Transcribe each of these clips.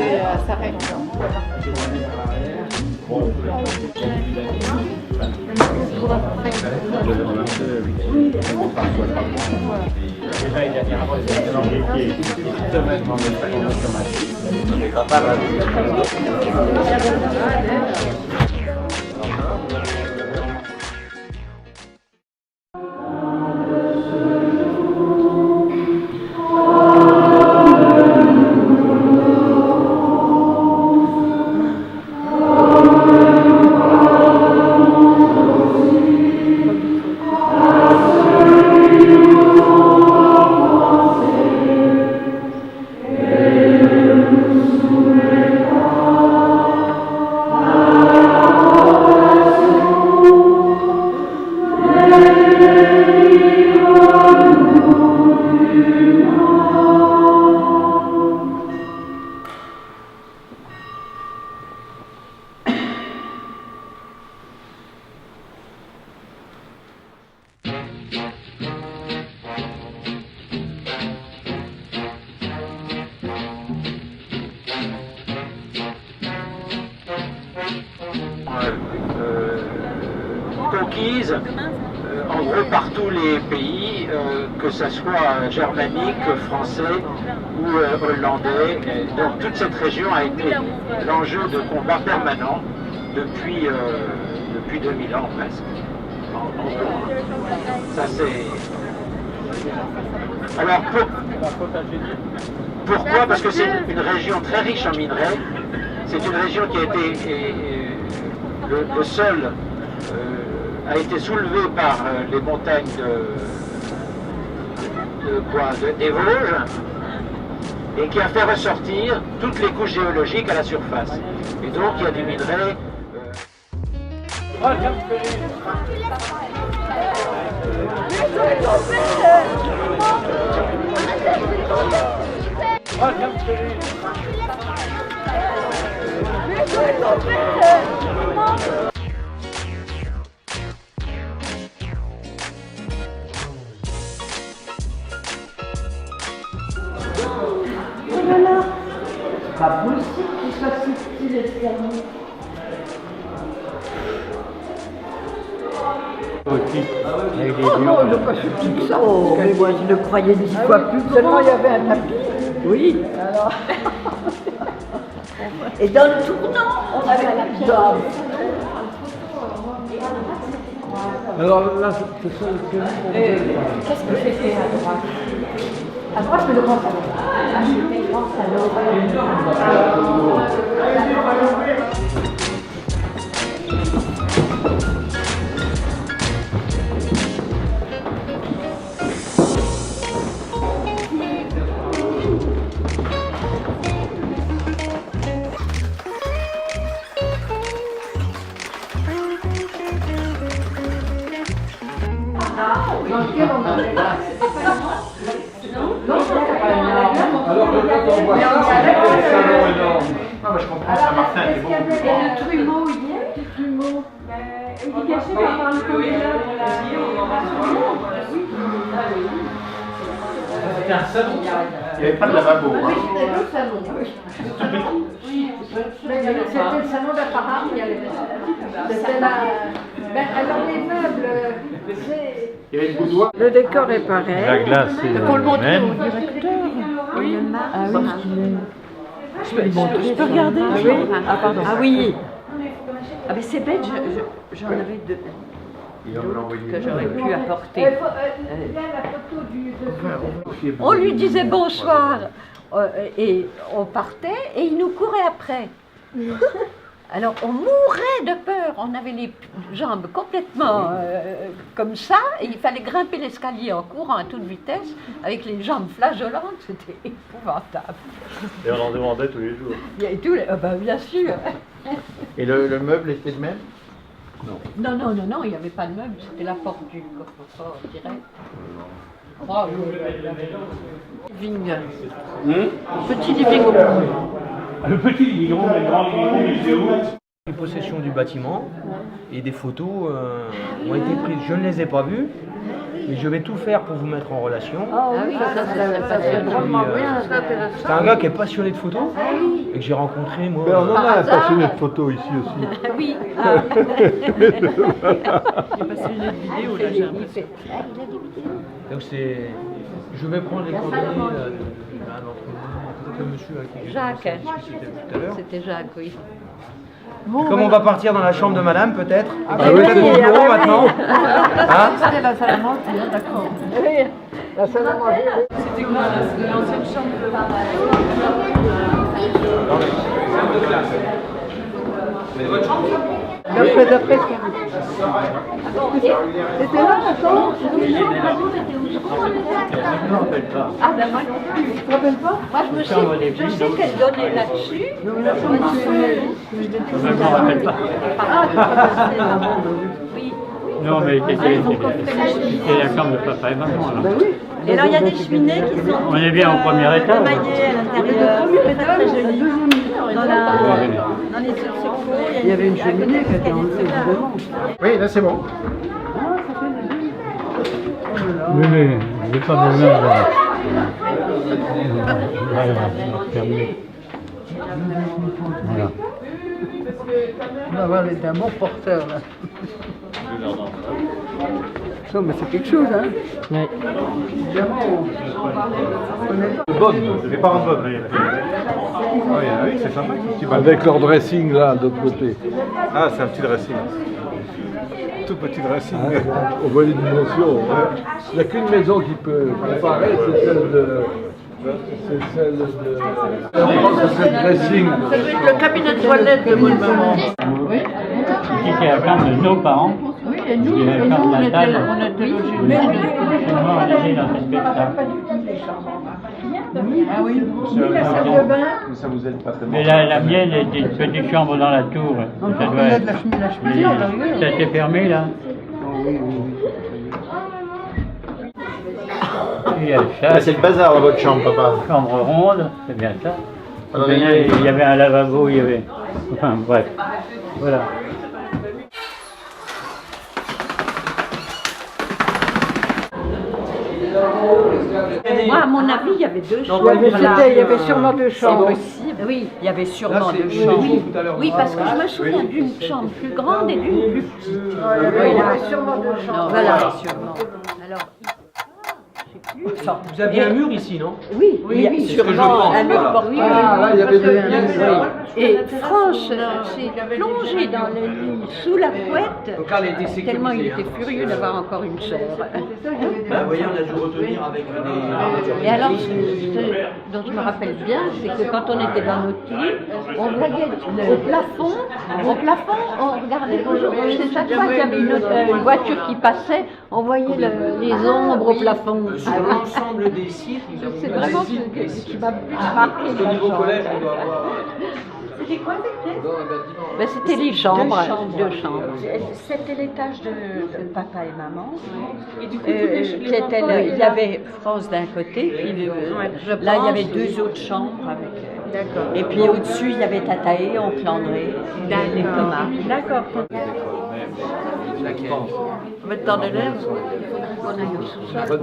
et ça règle. Conquise en gros par tous les pays, que ce soit germanique, français ou hollandais. Donc toute cette région a été l'enjeu de combat permanent depuis 2000 ans presque. En gros. Ça c'est... Alors pourquoi? Parce que c'est une région très riche en minerais. C'est une région qui a été le sol a été soulevé par les montagnes des Vosges et qui a fait ressortir toutes les couches géologiques à la surface. Et donc il y a du minerai. Pas possible qu'il soit si petit l'escalier. Oh non, il n'a pas si petit que ça. Oh, mais moi je le croyais 10 fois plus grand. Seulement il y avait un tapis. Oui. Alors... Et dans le tournant, on avait la pierre. Alors là, c'est ça le film. Qu'est-ce que c'était à droite? À droite, c'est le grand salon. Ah, c'était le grand salon. Dans lequel on avait là. Alors que quand on voit ça, c'est des salons énormes. Non, mais je comprends, Saint-Martin est beaucoup plus grand. Le trumeau, il y est? Le trumeau. Il est caché par le congélateur. C'était un salon. Il n'y avait pas de lavabo. Oui, c'était le salon. Oui. C'était le salon d'apparat. C'était la... Ben, alors les meubles, c'est... Il y avait une boudoir. Le décor est pareil. La glace, c'est Il faut le montrer même. au directeur. Oui. Ah oui. Je peux regarder? Ah oui. Ah pardon. Ah oui. Ah mais c'est bête, j'en avais deux que j'aurais pu apporter. Il y a la photo du... On lui disait bonsoir et on partait et il nous courait après. Alors on mourait de peur, on avait les jambes complètement comme ça et il fallait grimper l'escalier en courant à toute vitesse avec les jambes flageolantes, c'était épouvantable. Et on en demandait tous les jours. Il y avait tous les... bien sûr. Et le meuble était le même? Non, il n'y avait pas de meuble, c'était la porte du coffre-fort direct. Oh, living. Petit living. Le petit living room, le grand living room, il était où? Les possessions du bâtiment et des photos ont été prises. Je ne les ai pas vues, mais je vais tout faire pour vous mettre en relation. Ah oui, ça serait drôlement bien, ça serait intéressant. C'est un gars qui est passionné de photos et que j'ai rencontré moi. Mais on en a un passionné de photos ici aussi. Oui. Donc c'est. Je vais prendre les coordonnées d'un d'entre vous, peut-être le monsieur avec qui j'ai Jacques. discuté tout à l'heure. C'était Jacques, oui. Comme on va partir dans la chambre de madame, peut-être. Ah Et oui, peut-être mon oui, bureau ah oui. maintenant. Hein C'était la salle à manger, d'accord. Oui, la salle à manger. C'était quoi l'ancienne chambre de D'après ce qu'on dit. C'était là, attends. Ah ben moi non plus. Tu te rappelles pas? Moi je sais qu'elle donnait là-dessus. Non, mais la chambre, Je ne m'en rappelle pas. Oui. Non, mais c'était la chambre de papa et maman. Alors. Et alors il y a des cheminées qui sont On est bien au premier étage. émaillées à l'intérieur. C'est très joli. Dans les secours, il y avait une cheminée qui était enlevée devant. Oui, là c'est bon. Oui, mais je n'ai pas besoin de... Voilà, terminé. Voilà. On va avoir un bon porteur là. Non, mais c'est quelque chose, hein? Oui. Bonne, les parents bonnes. Oui, c'est sympa. Avec leur dressing là, de l'autre côté. Ah, c'est un petit dressing. Tout petit dressing. On voit les dimensions. Il n'y a qu'une maison qui peut comparer, c'est celle de... C'est celle de... C'est celle de dressing. Le cabinet de toilette de votre maman. Oui. C'est la chambre de nos parents. Oui, et nous, Et la chambre on natale. était logés. Chez moi, on était dans cette pièce-là. Ah oui, la salle de bain. Ça vous aide pas tellement. Mais la mienne était une petite chambre dans la tour. Ça doit être... La cheminée, là, oui. Ça s'est fermé là. Il y a le chat, C'est le bazar dans votre chambre, papa. chambre ronde, c'est bien ça. Alors, Il y avait un lavabo, il y avait... Enfin bref, voilà. Moi, à mon avis, il y avait deux chambres. Il y avait sûrement deux chambres. Oui, il y avait Là, sûrement c'est deux vous chambres. avez dit tout à l'heure. Oui, parce que je me souviens d'une chambre plus grande et d'une plus petite. Il y avait sûrement deux chambres. Non, voilà, sûrement. Alors, Vous aviez un mur ici, non? oui, il y a c'est ce que je sûrement pense, un mur voilà. porté. Ah, là, il y avait deux murs. Et France s'est plongé dans le lit sous la couette, Donc là, elle a été sécurisée. tellement il était hein. furieux d'avoir encore une sœur. Bah, vous voyez, on a dû retenir avec des... Et alors, ce dont je me rappelle bien, c'est que quand on était dans notre lit, on voyait au plafond, on regardait toujours, chaque fois qu'il y avait une voiture qui passait, on voyait les ombres au plafond. Sur l'ensemble des sites, nous avons C'est des vraiment sites ce précis. qui m'a plus marqué. Parce qu'au niveau collège, on doit avoir... C'était quoi ben, c'était les chambres, deux chambres. C'était l'étage de papa et maman. Et du coup, Il y avait France d'un côté, puis là il y avait deux autres chambres avec. D'accord. Et puis au-dessus il y avait Tataé, Oncle André, les Thomas. D'accord. Maintenant d'élèves. On aille au sous-sol.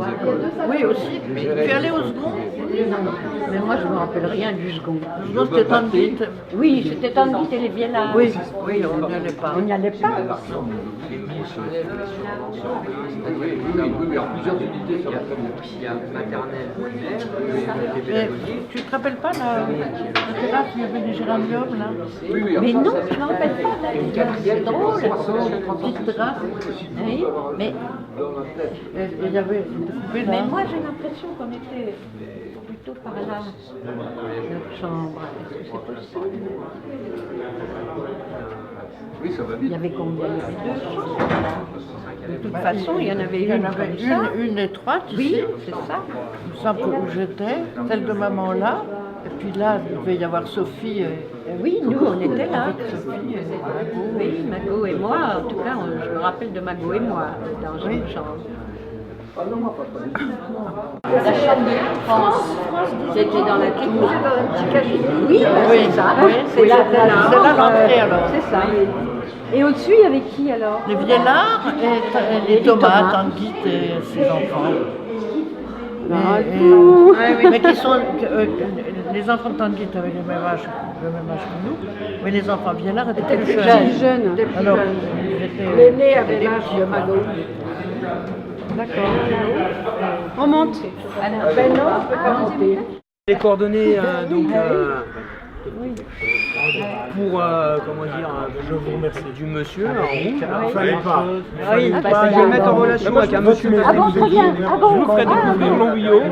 Oui, aussi. Tu es allé au second? Mais moi je me rappelle rien du second. Non, c'était Tandit. Oui, c'était Tandit et les Viennas. Oui, oui, on n'y allait pas. On n'y allait pas. Mais tu te rappelles pas la terrasse où il y avait des géraniums là? Mais non, je ne me rappelle pas. C'est drôle. Petite terrasse. Oui, mais Et il y avait une coupée là. Mais moi, j'ai l'impression qu'on était plutôt par là, notre chambre. Est-ce que c'est possible? Oui, ça va Il y avait combien? Il y avait deux chambres. De toute façon, il y en avait Il y en une avait comme ça. une étroite Oui, ici, c'est ça. simple où j'étais, celle de maman là. Et puis là, il devait y avoir Sophie. Oui, nous, on était là. Sophie et Oui, Mago et moi, en tout cas, je me rappelle de Mago et moi dans une chambre. La chambre de France, c'était dans la tour. Dans un petit cabinet. Oui, c'est ça. C'est là l'entrée alors. C'est ça. Et au-dessus, il y avait qui alors? Les Vielard et les Thomas, Tanguy et ses enfants. Mais qui sont les enfants de Tanguy avaient le même âge que nous, mais les enfants Vielard étaient plus jeunes. Alors, l'aîné avait l'âge de Mago. D'accord. On monte. Ben non, on ne peut pas monter. Les coordonnées, donc, pour, comment dire, je vous remercie, du monsieur en rouge. Fallait pas. Oui, je vais mettre en relation avec un monsieur Ah bon, très bien. Ah bon, je vous ferai découvrir Longuillot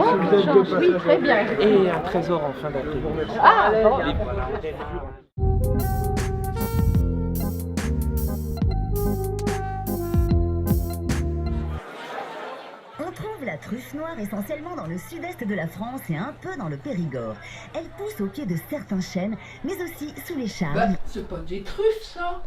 oui, très bien. et un trésor en fin d'année. Ah, bon. On trouve la truffe noire essentiellement dans le sud-est de la France et un peu dans le Périgord. Elle pousse au pied de certains chênes, mais aussi sous les charmes. C'est pas des truffes, ça.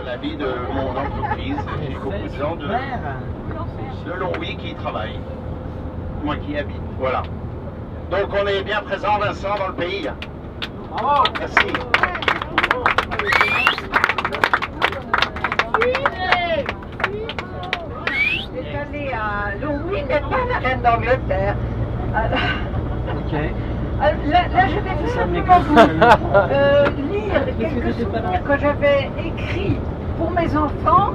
La vie de mon entreprise, j'ai beaucoup de gens de Longwy qui y travaillent, moi qui y habite, voilà. Donc on est bien présent, Vincent, dans le pays. Bravo. Merci. J'étais allée à Longwy, mais pas la reine d'Angleterre. Ok. Là, je vais tout simplement vous lire quelques souvenirs que j'avais écrits pour mes enfants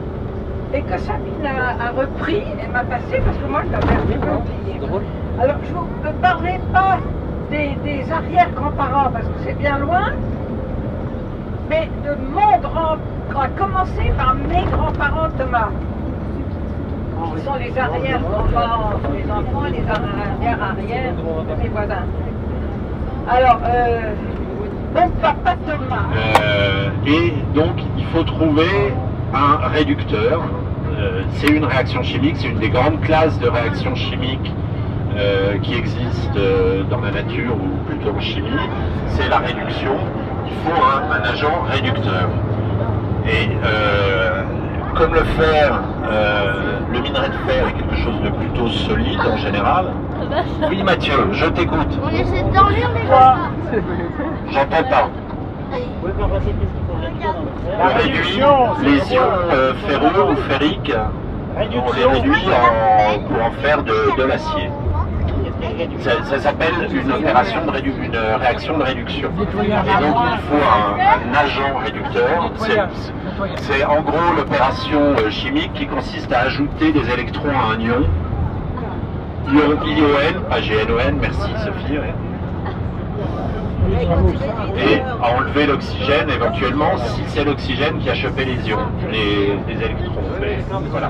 et que Sabine a repris et m'a passé parce que moi je l'avais oublié. Alors je ne parlerai pas des arrière-grands-parents parce que c'est bien loin, mais de mon à commencer par mes grands-parents Thomas, qui sont les arrière-grands-parents, les enfants et les arrière-arrière de mes voisins. Alors, donc papa Thomas. Et donc il faut trouver un réducteur. C'est une réaction chimique, c'est une des grandes classes de réactions chimiques qui existent dans la nature ou plutôt en chimie. C'est la réduction. Il faut un agent réducteur. Et comme le fer, le minerai de fer est quelque chose de plutôt solide en général. Oui Mathieu, je t'écoute. On essaie de dormir mais pas. J'entends pas. On réduit les ions ferreux ou ferriques, on les réduit pour en faire de l'acier. Ça s'appelle une réaction de réduction. Et donc il faut un agent réducteur. C'est en gros l'opération chimique qui consiste à ajouter des électrons à un ion. ION, pas GNON, merci Sophie. Ouais. Et à enlever l'oxygène éventuellement si c'est l'oxygène qui a chopé les ions, les électrons. Mais, voilà.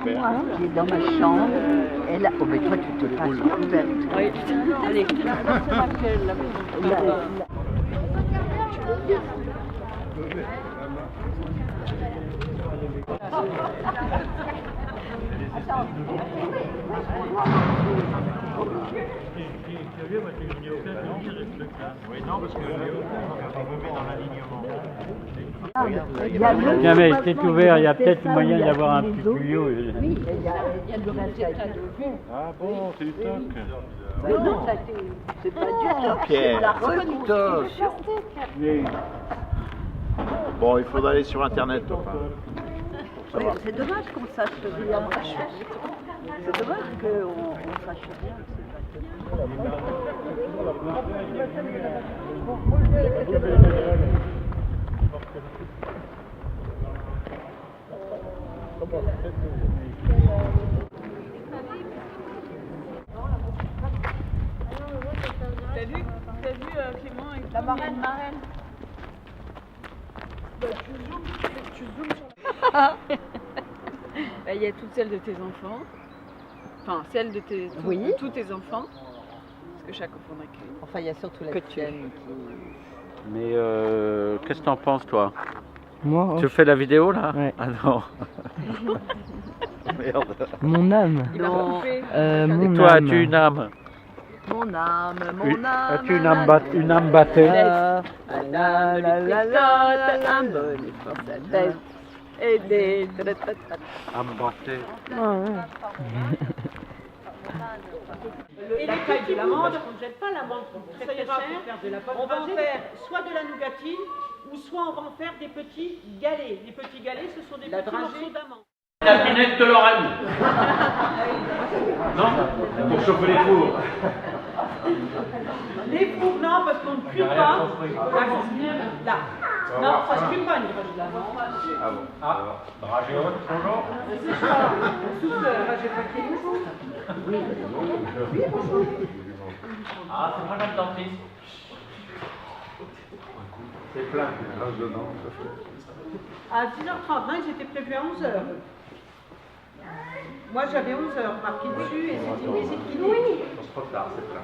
L'armoire qui est dans ma chambre, elle a... Oh mais toi tu te passes ouverte. Oui. Allez, c'est laquelle la maison? Oui, non, parce que là, on me met dans l'alignement. Tiens, mais c'est ouvert, il y a peut-être moyen d'avoir un petit tuyau. Oui, il y a du reste. Ah bon, c'est du toc. Mais non, c'est pas du toc, c'est de la reconstruction. Bon, il faudra aller sur Internet. Enfin, Oui, c'est dommage qu'on sache rien. C'est dommage qu'on sache rien. T'as vu Clément avec la marraine tu zoomes sur la... Il y a toutes celles de tes enfants. Enfin, celles de tous tes enfants. Parce que chaque enfant n'a qu'une. Enfin, il y a surtout la tienne qui... Mais qu'est-ce que t'en penses, toi? Moi, Tu fais la vidéo, là? Ouais. Ah non. Merde. Mon âme. Non. Mon Toi, âme. as-tu une âme? Mon âme, mon âme. As-tu une âme battue? Un bon effort, et des... Âme battue. Et la taille de l'amande, on ne jette pas l'amande très cher. On va en faire soit de la nougatine, ou soit on va en faire des petits galets. Les petits galets, ce sont des petits morceaux d'amande. La pinette de Lorraine. Non? Pour chauffer les fours. Les fours, non, parce qu'on ne cuit pas. Là. Non, ça ne se cuit pas une dragée d'amande. Ah bon? Ah, dragée bonjour. C'est ça. Souffle, dragée paquet, bonjour. Oui, bonjour. Ah, c'est moi le dentiste. C'est plein, dedans. À 10h30, non, ils étaient prévus à 11h. Moi, j'avais 11h marqué dessus et c'était une visite qui oui. C'est trop tard, c'est plein.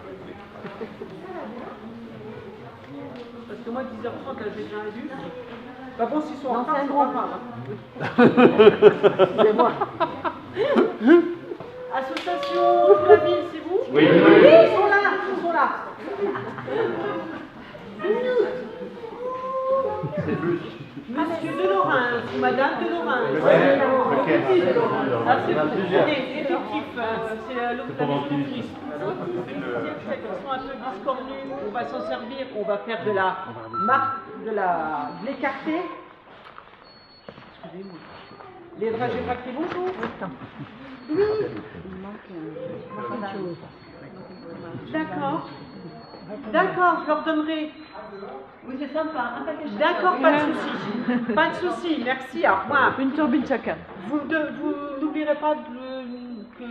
Parce que moi, 10h30, là, j'ai déjà vu. Bah bon, s'ils sont en retard, c'est pas grave. C'est moi. Association de la ville, c'est vous? Oui. Oui, ils sont là, ils sont là. Monsieur de Lorrain, ou Madame de Lorrain. Ah, c'est effectif, c'est la maison triste. Elles sont un peu discornues, on va s'en servir, on va faire de la marque, de l'écarté. Excusez-moi. Les dragées paquets, bonjour. Oui. D'accord. D'accord, je leur donnerai. Oui, c'est sympa. D'accord, pas de souci. Pas de souci, merci. Au revoir. Une turbine chacun. Vous n'oublierez pas que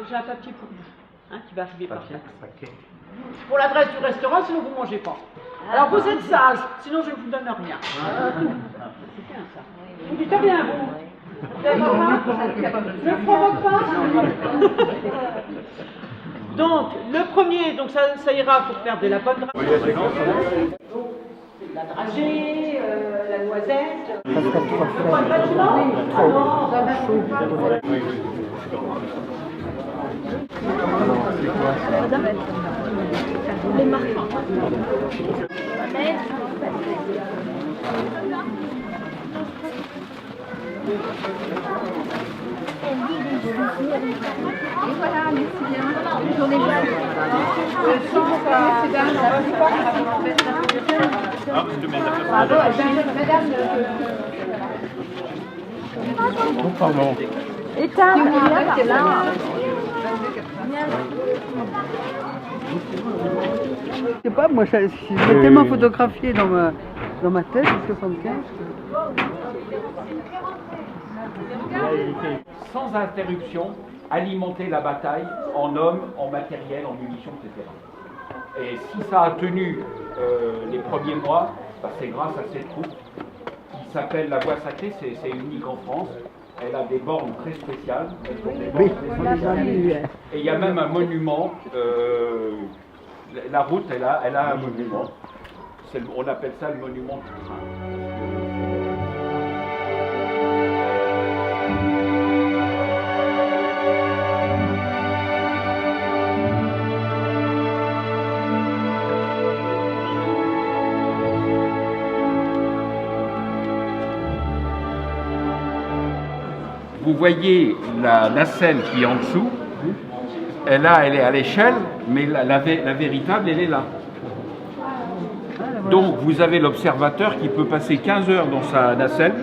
j'ai un papier pour vous, hein, qui va arriver par là. Pour l'adresse du restaurant, sinon vous ne mangez pas. Alors vous êtes sage, sinon je ne vous donne rien. C'est bien ça. Vous dites bien, vous. Je ne provoque pas. Donc, le premier, donc ça ira pour faire de la bonne dragée. La dragée, la noisette. Ça serait trop fort. Les marchands. Elle dit voilà, merci bien. Bonne journée, monsieur. Pardon. Éteins, Je sais pas, moi, je l'ai tellement photographié dans ma tête, en 75. Sans interruption, alimenter la bataille en hommes, en matériel, en munitions, etc. Et si ça a tenu les premiers mois, bah, c'est grâce à cette troupe qui s'appelle la Voie Sacrée, c'est unique en France. Elle a des bornes très spéciales. Et il y a même un monument. La route, elle a un monument. On appelle ça le monument du train. Vous voyez la nacelle qui est en dessous, elle est à l'échelle, mais la véritable, elle est là. Donc vous avez l'observateur qui peut passer 15 heures dans sa nacelle,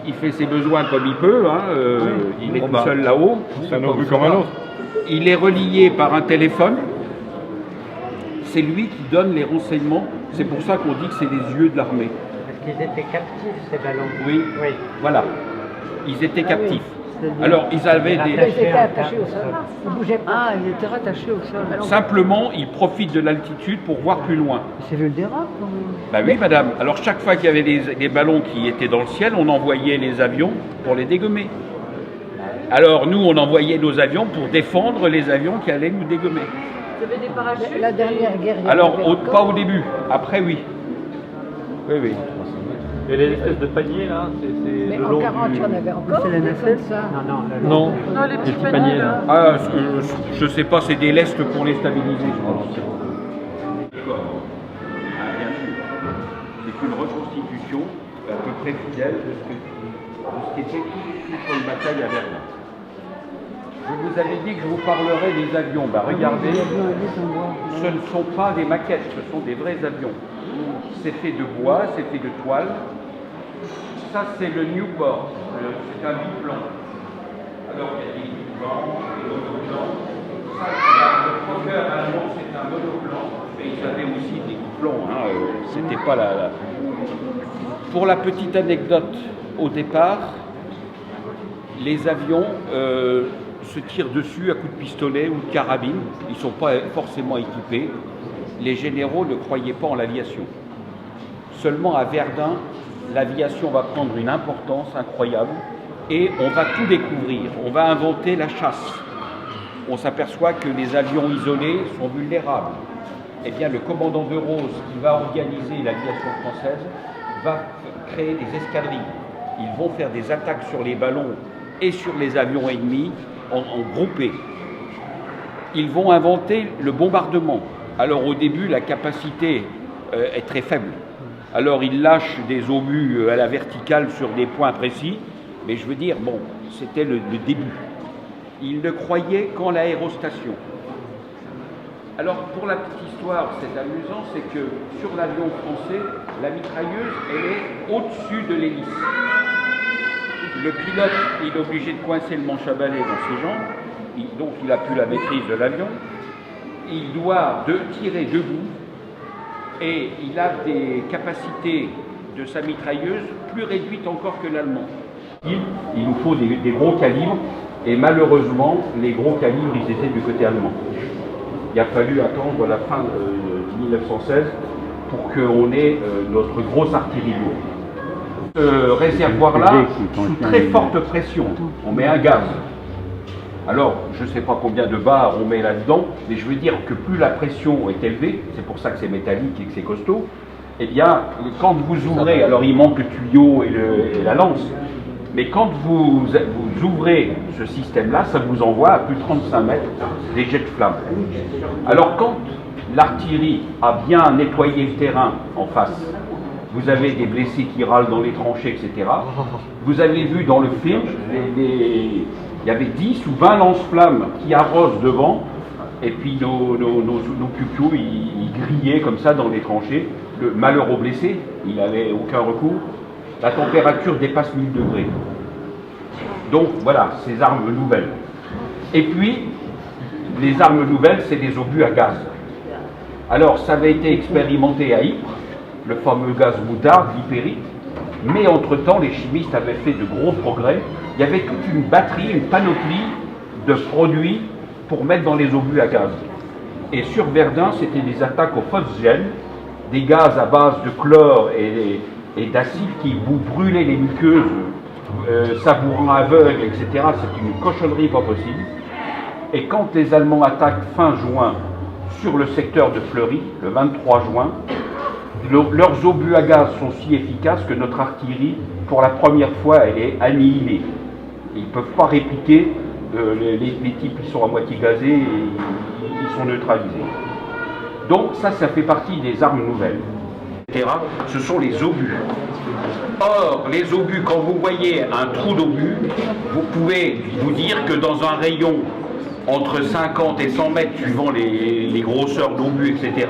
il fait ses besoins comme il peut, hein, il est tout seul là-haut. C'est un obus comme un autre. Il est relié par un téléphone, c'est lui qui donne les renseignements, c'est pour ça qu'on dit que c'est les yeux de l'armée. Parce qu'ils étaient captifs, ces ballons. Oui, voilà. Ils étaient captifs. Alors, ils avaient des... Ils étaient attachés au sol. Ils ne bougeaient pas. Ah, ils étaient rattachés au sol. Simplement, ils profitent de l'altitude pour voir plus loin. C'est vulnérable quand même. Ben oui, madame. Alors, chaque fois qu'il y avait des ballons qui étaient dans le ciel, on envoyait les avions pour les dégommer. Alors, nous, on envoyait nos avions pour défendre les avions qui allaient nous dégommer. Vous avez des parachutes? La dernière guerre. Alors, pas au début. Après, oui. Oui, oui. Et les espèces de paniers là, Mais en 40, il y en avait encore. C'est la nacelle, ça. Non, les petits paniers là. Ah, je sais pas, c'est des lestes pour les stabiliser, je pense. Bien sûr. C'est une reconstitution à peu près fidèle de ce qui était toute une bataille à Verdun. Je vous avais dit que je vous parlerais des avions. Bah, regardez, ce ne sont pas des maquettes, ce sont des vrais avions. C'est fait de bois, c'est fait de toile. Ça, c'est le Newport, c'est un biplan. Alors, il y a des biplans, des monoplans. Ça, le Fokker allemand, c'est un monoplan. Mais ils avaient aussi des biplans, hein, c'était pas la... Pour la petite anecdote, au départ, les avions se tirent dessus à coups de pistolet ou de carabine. Ils ne sont pas forcément équipés. Les généraux ne croyaient pas en l'aviation. Seulement à Verdun, l'aviation va prendre une importance incroyable et on va tout découvrir. On va inventer la chasse. On s'aperçoit que les avions isolés sont vulnérables. Eh bien, le commandant de Rose, qui va organiser l'aviation française, va créer des escadrilles. Ils vont faire des attaques sur les ballons et sur les avions ennemis en groupés. Ils vont inventer le bombardement. Alors au début, la capacité est très faible. Alors ils lâchent des obus à la verticale sur des points précis, mais je veux dire, bon, c'était le début. Ils ne croyaient qu'en l'aérostation. Alors pour la petite histoire, c'est amusant, c'est que sur l'avion français, la mitrailleuse, elle est au-dessus de l'hélice. Le pilote, il est obligé de coincer le manche à balai dans ses jambes, donc il n'a plus la maîtrise de l'avion. Il doit tirer debout et il a des capacités de sa mitrailleuse plus réduites encore que l'allemand. Il nous faut des gros calibres et malheureusement, les gros calibres, ils étaient du côté allemand. Il a fallu attendre la fin de 1916 pour qu'on ait notre grosse artillerie lourde. Ce réservoir-là, sous très forte pression, on met un gaz. Alors, je ne sais pas combien de bars on met là-dedans, mais je veux dire que plus la pression est élevée, c'est pour ça que c'est métallique et que c'est costaud, eh bien, quand vous ouvrez, alors il manque le tuyau et la lance, mais quand vous ouvrez ce système-là, ça vous envoie à plus de 35 mètres des jets de flammes. Alors, quand l'artillerie a bien nettoyé le terrain en face, vous avez des blessés qui râlent dans les tranchées, etc. Vous avez vu dans le film il y avait 10 ou 20 lance-flammes qui arrosent devant, et puis nos cupios, ils grillaient comme ça dans les tranchées. Le malheureux blessé, il n'avait aucun recours. La température dépasse 1000 degrés. Donc voilà, ces armes nouvelles. Et puis, les armes nouvelles, c'est des obus à gaz. Alors, ça avait été expérimenté à Ypres, le fameux gaz moutarde, l'hypérite, mais entre-temps, les chimistes avaient fait de gros progrès. Il y avait toute une batterie, une panoplie de produits pour mettre dans les obus à gaz. Et sur Verdun, c'était des attaques au phosgène, des gaz à base de chlore et d'acide qui vous brûlaient les muqueuses, ça vous rend aveugle, etc. C'est une cochonnerie pas possible. Et quand les Allemands attaquent fin juin sur le secteur de Fleury, le 23 juin, leurs obus à gaz sont si efficaces que notre artillerie, pour la première fois, elle est annihilée. Ils ne peuvent pas répliquer, les types ils sont à moitié gazés et ils sont neutralisés. Donc ça fait partie des armes nouvelles. Ce sont les obus. Or, les obus, quand vous voyez un trou d'obus, vous pouvez vous dire que dans un rayon entre 50 et 100 mètres, suivant les grosseurs d'obus, etc.,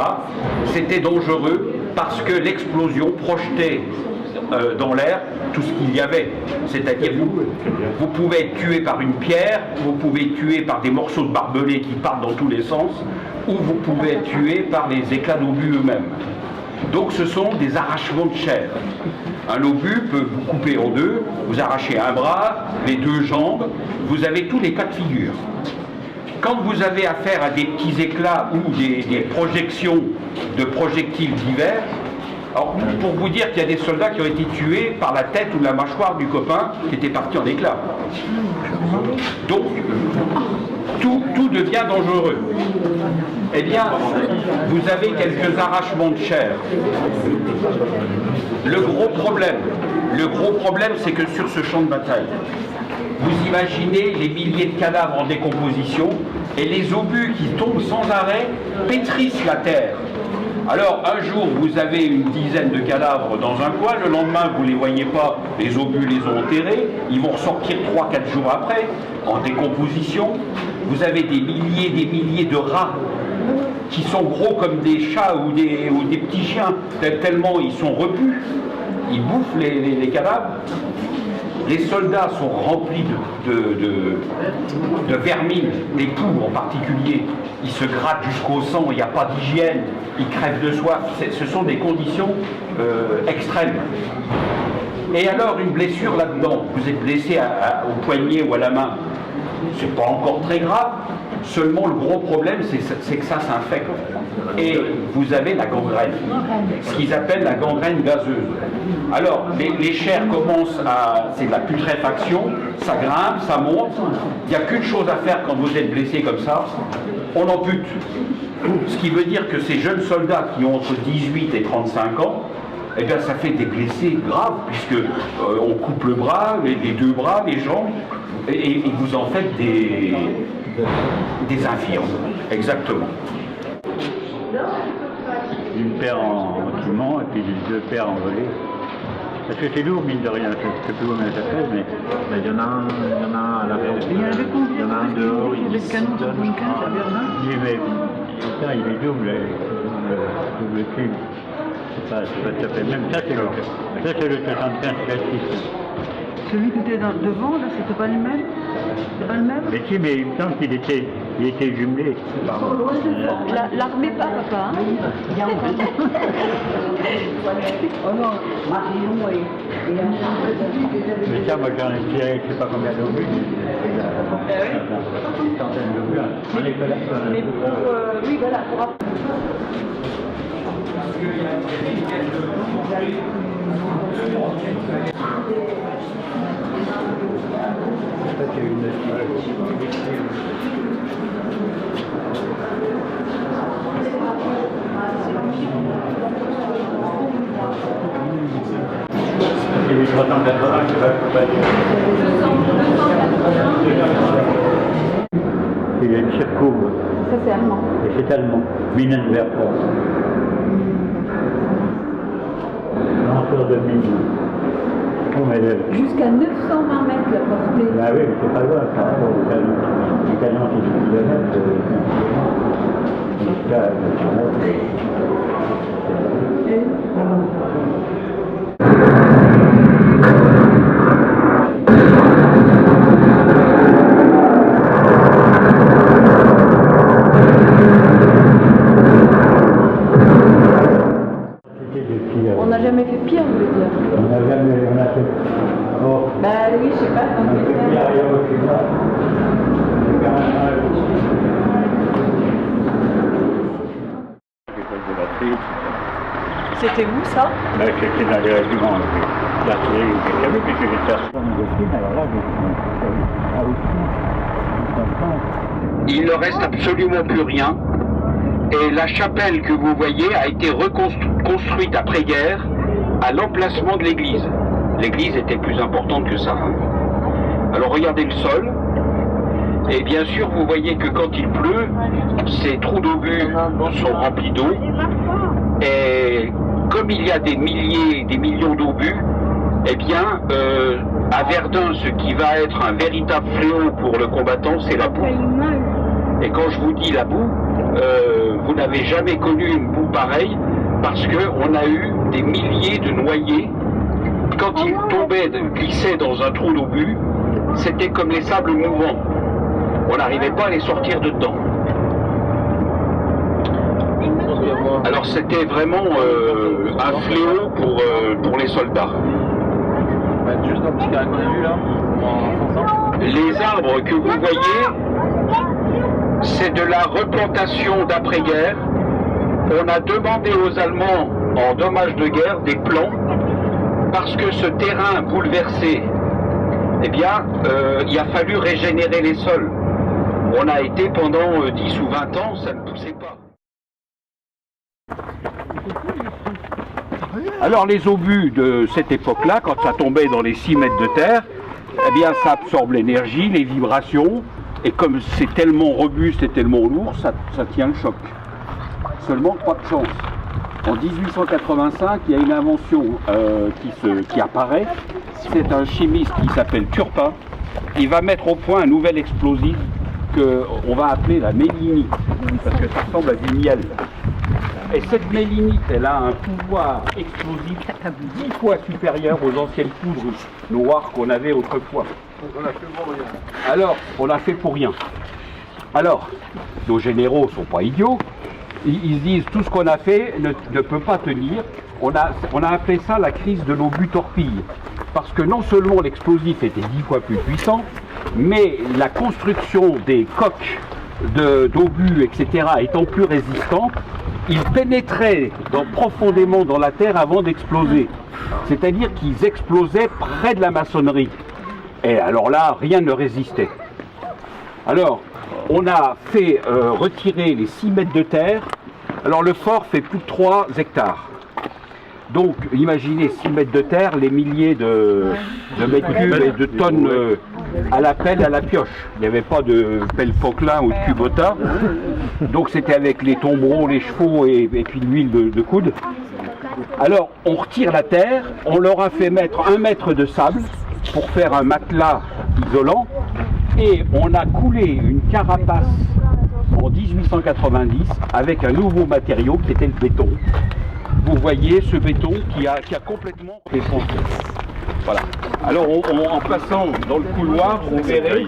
c'était dangereux parce que l'explosion projetait dans l'air tout ce qu'il y avait. C'est-à-dire vous pouvez être tué par une pierre, vous pouvez être tué par des morceaux de barbelés qui partent dans tous les sens, ou vous pouvez être tué par les éclats d'obus eux-mêmes. Donc ce sont des arrachements de chair. Un obus peut vous couper en deux, vous arracher un bras, les deux jambes, vous avez tous les cas de figure. Quand vous avez affaire à des petits éclats ou des projections de projectiles divers, alors pour vous dire qu'il y a des soldats qui ont été tués par la tête ou la mâchoire du copain qui était parti en éclats. Donc, tout devient dangereux. Eh bien, vous avez quelques arrachements de chair. Le gros problème, c'est que sur ce champ de bataille, vous imaginez les milliers de cadavres en décomposition et les obus qui tombent sans arrêt pétrissent la terre. Alors, un jour, vous avez une dizaine de cadavres dans un coin, le lendemain, vous ne les voyez pas, les obus les ont enterrés, ils vont ressortir 3-4 jours après, en décomposition. Vous avez des milliers de rats qui sont gros comme des chats ou des petits chiens, tellement ils sont repus, ils bouffent les cadavres. Les soldats sont remplis de vermine, des poux en particulier. Ils se grattent jusqu'au sang, il n'y a pas d'hygiène, ils crèvent de soif. Ce sont des conditions extrêmes. Et alors une blessure là-dedans, vous êtes blessé au poignet ou à la main, c'est pas encore très grave, seulement le gros problème c'est que ça s'infecte. Et vous avez la gangrène, ce qu'ils appellent la gangrène gazeuse. Alors, les chairs commencent c'est de la putréfaction, ça grimpe, ça monte. Il n'y a qu'une chose à faire quand vous êtes blessé comme ça, on ampute. Ce qui veut dire que ces jeunes soldats qui ont entre 18 et 35 ans, eh bien ça fait des blessés graves, puisque on coupe le bras, les deux bras, les jambes, et vous en faites des infirmes. Exactement. Une paire en ciment et puis deux paires en volée. Parce que c'est lourd, mine de rien, je ne sais plus combien ça pèse, mais il y en a un à l'arrière. Il y en a un dehors. Il y a des canons de 75 à Verdun. Oui, mais putain, il est double cube. C'est pas tout à fait. Même ça, c'est le 75 classique. Celui qui était devant, là, c'était pas le même? C'est pas le même? Mais si, mais il me semble qu'il était jumelé. L'armée pas, papa, hein? Oh non, Marion et mais ça, moi j'en ai tiré, je sais pas combien d'obus. Une centaine d'obus. Mais pour, oui, voilà, pour C'est 380, je sais pas dire. Il y a une Chefcourbe. Ça c'est allemand. Et c'est allemand. Minenwerfer. Lanceur de mine. Jusqu'à 920 mètres la portée. Ah oui, mais c'est pas loin par rapport au canon. Le canon qui est 10 km, jusqu'à 9 On n'a jamais fait pire, je veux dire. On a fait... Oh. Bah oui, je sais pas. C'était où ça? C'était dans les régiments d'artillerie que j'avais, puisque j'étais à Saint-Augustine, alors là, Il ne reste absolument plus rien. Et la chapelle que vous voyez a été reconstruite après-guerre à l'emplacement de l'église. L'église était plus importante que ça. Alors regardez le sol. Et bien sûr, vous voyez que quand il pleut, ces trous d'obus sont remplis d'eau. Et comme il y a des milliers, des millions d'obus, eh bien, à Verdun, ce qui va être un véritable fléau pour le combattant, c'est la boue. Et quand je vous dis la boue, vous n'avez jamais connu une boue pareille, parce qu'on a eu des milliers de noyés. Quand ils tombaient, glissaient dans un trou d'obus, c'était comme les sables mouvants. On n'arrivait pas à les sortir de dedans. Alors c'était vraiment un fléau pour les soldats. Juste un petit carré qu'on a vu là, Les arbres que vous voyez, c'est de la replantation d'après-guerre. On a demandé aux Allemands, en dommage de guerre, des plans, parce que ce terrain bouleversé, eh bien, il a fallu régénérer les sols. On a été pendant 10 ou 20 ans, ça ne poussait pas. Alors les obus de cette époque-là, quand ça tombait dans les 6 mètres de terre, eh bien ça absorbe l'énergie, les vibrations, et comme c'est tellement robuste et tellement lourd, ça tient le choc. Seulement 3 de chance. En 1885, il y a une invention qui apparaît. C'est un chimiste qui s'appelle Turpin. Il va mettre au point un nouvel explosif qu'on va appeler la mélinite, parce que ça ressemble à du miel. Et cette mélinite, elle a un pouvoir explosif 10 fois supérieur aux anciennes poudres noires qu'on avait autrefois. Alors, on l'a fait pour rien. Alors, nos généraux sont pas idiots. Ils se disent tout ce qu'on a fait ne peut pas tenir. On a appelé ça la crise de l'obus torpille. Parce que non seulement l'explosif était 10 fois plus puissant, mais la construction des coques d'obus, etc., étant plus résistante, ils pénétraient profondément dans la terre avant d'exploser. C'est-à-dire qu'ils explosaient près de la maçonnerie. Et alors là, rien ne résistait. Alors, on a fait retirer les 6 mètres de terre. Alors le fort fait plus de 3 hectares. Donc, imaginez 6 mètres de terre, les milliers de mètres cubes et de tonnes à la pelle, à la pioche. Il n'y avait pas de pelle Poquelin ou de Kubota. Donc c'était avec les tombereaux, les chevaux et puis l'huile de coude. Alors, on retire la terre, on leur a fait mettre 1 mètre de sable pour faire un matelas isolant. Et on a coulé une carapace en 1890 avec un nouveau matériau qui était le béton. Vous voyez ce béton qui a complètement défoncé. Voilà. Alors en passant dans le couloir, vous verrez,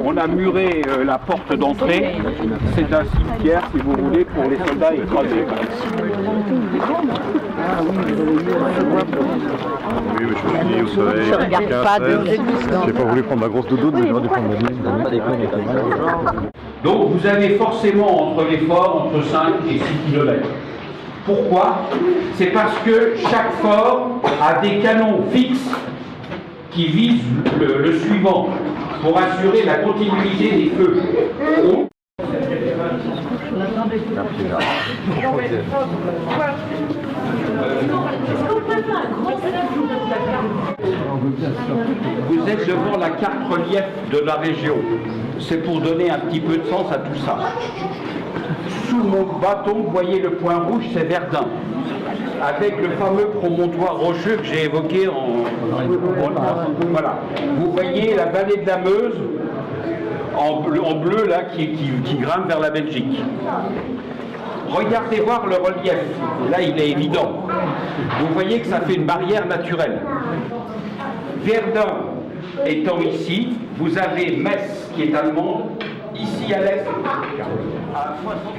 on a muré la porte d'entrée. C'est un cimetière, si vous voulez, pour les soldats écrasés. Oui, mais je me suis dit au soleil, Je regarde pas de j'ai pas voulu prendre ma grosse doudoune, mais j'aurais dû prendre ma doudoune. Donc vous avez forcément entre les forts entre 5 et 6 km. Pourquoi? C'est parce que chaque fort a des canons fixes qui visent le suivant pour assurer la continuité des feux. Vous êtes devant la carte relief de la région. C'est pour donner un petit peu de sens à tout ça. Sous mon bâton, vous voyez le point rouge, c'est Verdun. avec le fameux promontoire rocheux que j'ai évoqué voilà. Vous voyez la vallée de la Meuse en bleu là qui grimpe vers la Belgique. Regardez voir le relief. Là, il est évident. Vous voyez que ça fait une barrière naturelle. Verdun étant ici, vous avez Metz qui est allemande, ici à l'est.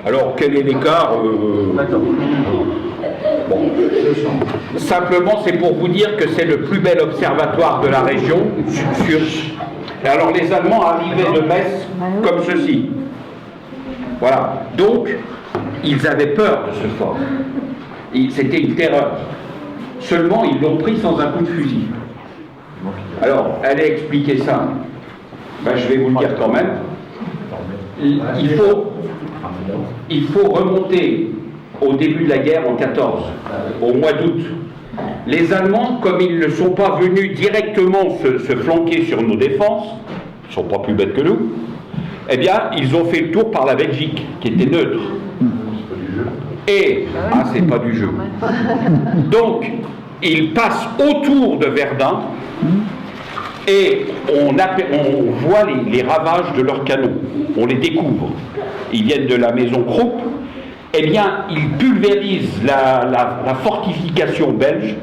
Alors, quel est l'écart bon. Simplement, c'est pour vous dire que c'est le plus bel observatoire de la région. Alors, les Allemands arrivaient de Metz comme ceci. Voilà. Donc, ils avaient peur de ce fort. C'était une terreur. Seulement, ils l'ont pris sans un coup de fusil. Alors, allez expliquer ça. Ben, je vais vous le dire quand même. Il faut remonter au début de la guerre en 14, au mois d'août. Les Allemands, comme ils ne sont pas venus directement se flanquer sur nos défenses, ils ne sont pas plus bêtes que nous, eh bien, ils ont fait le tour par la Belgique, qui était neutre. Et, c'est pas du jeu. Donc, ils passent autour de Verdun et on voit les ravages de leurs canons. On les découvre. Ils viennent de la maison Krupp. Eh bien, ils pulvérisent la fortification belge,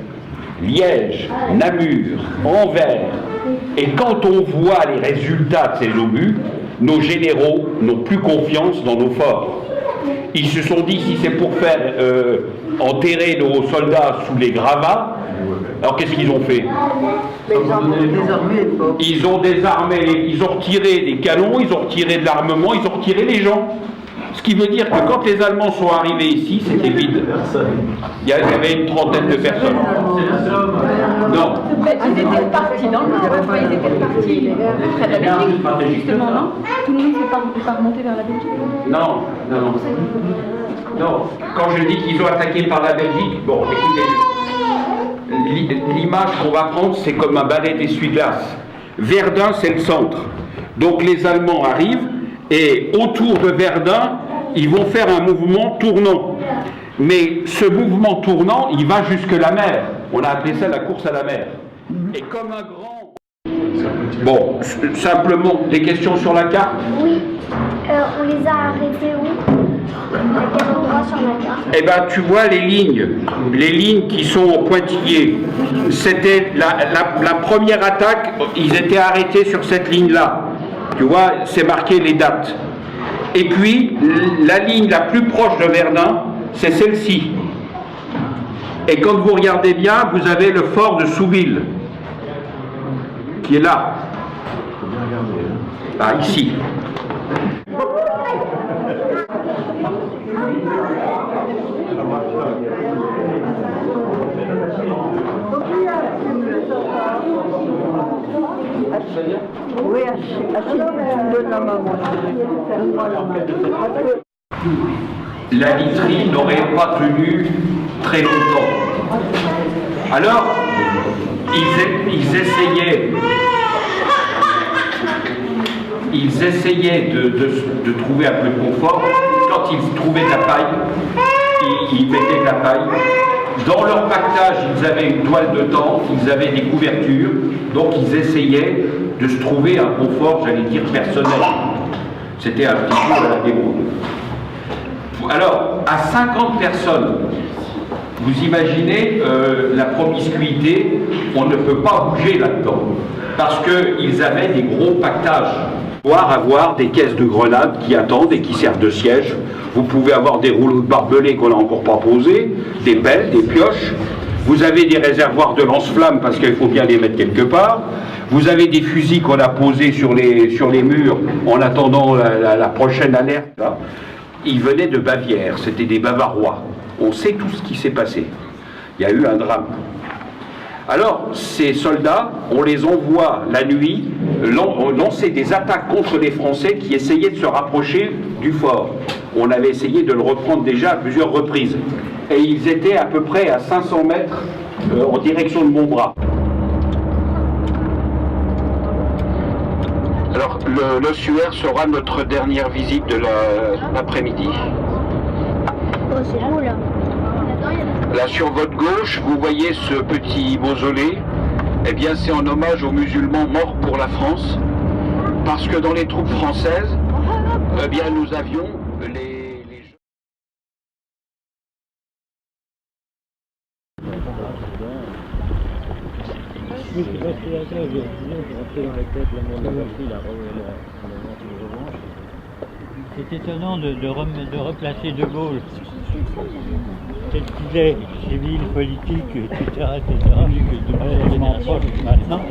Liège, Namur, Anvers. Et quand on voit les résultats de ces obus, nos généraux n'ont plus confiance dans nos forts. Ils se sont dit, si c'est pour faire enterrer nos soldats sous les gravats, alors qu'est-ce qu'ils ont fait? Ils ont désarmé, ils ont retiré des canons, ils ont retiré de l'armement, ils ont retiré les gens. Ce qui veut dire que quand les Allemands sont arrivés ici, c'était vide. Il y avait une trentaine de personnes. Non. Ils étaient repartis dans le nord, ils étaient repartis près de la Belgique, justement, non? Tout le monde n'est pas remonté vers la Belgique? Non. Quand je dis qu'ils ont attaqué par la Belgique, bon, écoutez, l'image qu'on va prendre, c'est comme un balai d'essuie-glace. Verdun, c'est le centre. Donc les Allemands arrivent, et autour de Verdun, ils vont faire un mouvement tournant. Mais ce mouvement tournant, il va jusque la mer. On a appelé ça la course à la mer. Et comme un grand... Bon, simplement, des questions sur la carte? Oui. On les a arrêtés où? À quel endroit sur la carte? Eh bien, tu vois les lignes qui sont en pointillés. C'était la première attaque, ils étaient arrêtés sur cette ligne-là. Tu vois, c'est marqué les dates. Et puis, la ligne la plus proche de Verdun, c'est celle-ci. Et quand vous regardez bien, vous avez le fort de Souville, qui est là. Ah, ici. Oui, Achille, tu me donnes la main, moi. La literie n'aurait pas tenu très longtemps. Alors, ils essayaient de trouver un peu de confort. Quand ils trouvaient de la paille, ils mettaient de la paille. Dans leur pactage, ils avaient une toile de tente, ils avaient des couvertures, donc ils essayaient de se trouver un confort, j'allais dire, personnel. C'était un petit peu à la débrouille. Alors, à 50 personnes, vous imaginez la promiscuité, on ne peut pas bouger là-dedans, parce qu'ils avaient des gros pactages. Voire avoir des caisses de grenades qui attendent et qui servent de siège. Vous pouvez avoir des rouleaux de barbelés qu'on n'a encore pas posés, des pelles, des pioches. Vous avez des réservoirs de lance-flammes parce qu'il faut bien les mettre quelque part. Vous avez des fusils qu'on a posés sur les murs en attendant la prochaine alerte. Là. Ils venaient de Bavière, c'était des Bavarois. On sait tout ce qui s'est passé. Il y a eu un drame. Alors, ces soldats, on les envoie la nuit lancer des attaques contre les Français qui essayaient de se rapprocher du fort. On avait essayé de le reprendre déjà à plusieurs reprises. Et ils étaient à peu près à 500 mètres en direction de Montbras. Alors, l'ossuaire sera notre dernière visite de l'après-midi. Oh, c'est là, là. Là sur votre gauche, vous voyez ce petit mausolée. Eh bien, c'est en hommage aux musulmans morts pour la France, parce que dans les troupes françaises, eh bien, nous avions les C'est étonnant de replacer De Gaulle tel qu'il est, civil, politique, etc., extrêmement proche maintenant,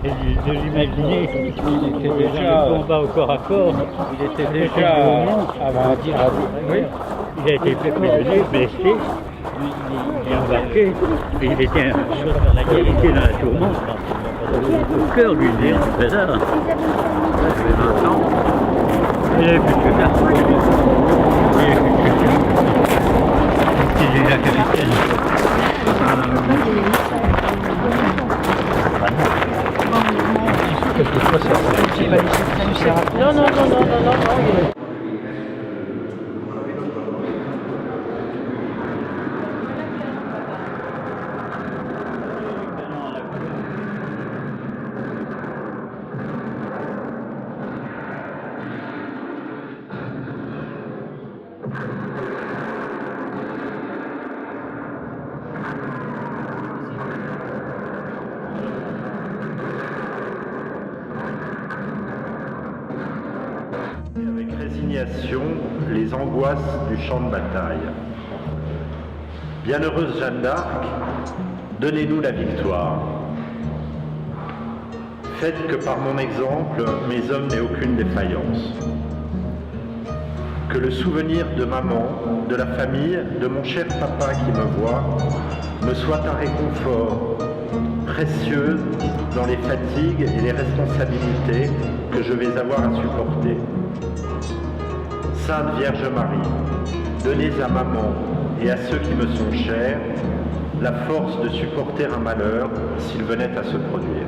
et de l'imaginer dans le combat au corps à corps. Il était déjà avant oui. Il a été prisonnier, blessé, il est embarqué, et il était la qualité dans la tourmente. Au cœur du néant du bazar. J'avais 20 ans. Il avait plus que ça. Il est la capitaine. Non. Avec résignation, les angoisses du champ de bataille. Bienheureuse Jeanne d'Arc, donnez-nous la victoire. Faites que par mon exemple, mes hommes n'aient aucune défaillance. Que le souvenir de maman, de la famille, de mon cher papa qui me voit, me soit un réconfort précieux dans les fatigues et les responsabilités que je vais avoir à supporter. Sainte Vierge Marie, donnez à maman et à ceux qui me sont chers la force de supporter un malheur s'il venait à se produire.